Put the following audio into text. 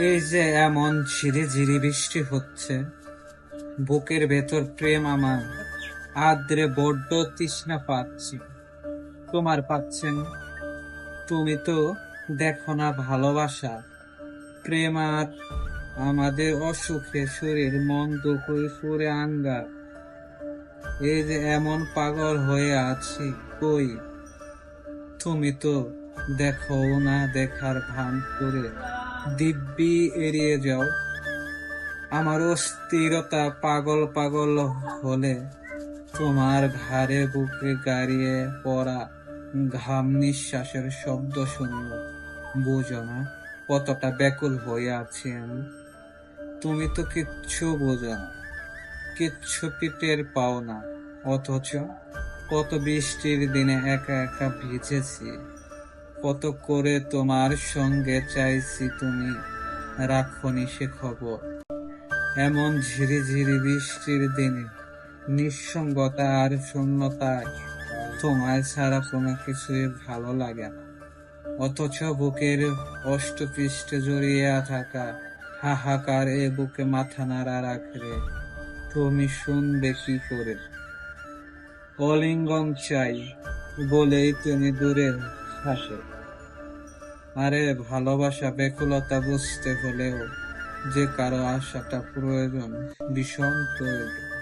এই যে এমন ঝিরিঝিরি বৃষ্টি হচ্ছে, বুকের ভেতর প্রেম আমার আদ্রে বড্ড তৃষ্ণা পাচ্ছি। তোমার পাচ্ছেন? তুমি তো দেখো না ভালোবাসা, প্রেম আর আমাদের অসুখে শরীর মন দুঃখে সুরে আঙ্গার। এই যে এমন পাগল হয়ে আছি, কই তুমি তো দেখো না, দেখার ভান করে দিব্যি এড়িয়ে যাও। আমার অস্থিরতা পাগল পাগল হলে তোমার ঘাড়ে বুকে গাড়িয়ে পড়া ঘাম নিঃশ্বাসের শব্দ শুনল, বুঝো না কতটা ব্যাকুল হয়ে আছি আমি। তুমি তো কিচ্ছু বোঝো না, কিচ্ছু টের পাও না, অথচ কত বৃষ্টির দিনে একা একা ভিজেছি, কত করে তোমার সঙ্গে চাইছি, তুমি রাখোনি সে খবর। এমন ঝিরিঝিরি বৃষ্টির দিনে নিঃসঙ্গতা আর শূন্যতায় তোমায় ছাড়া কোনো কিছুই ভালো লাগে না, অথচ বুকের অষ্টপৃষ্ঠে জড়িয়ে থাকা হাহাকার এ বুকে মাথা নাড়া রাখলে তুমি শুনবে কি করে? অলিঙ্গন চাই বলেই তুমি দূরে হাসে। আরে ভালোবাসা ব্যাকুলতা বুঝতে হলেও যে কারো আশাটা প্রয়োজন, ভীষণ প্রয়োজন।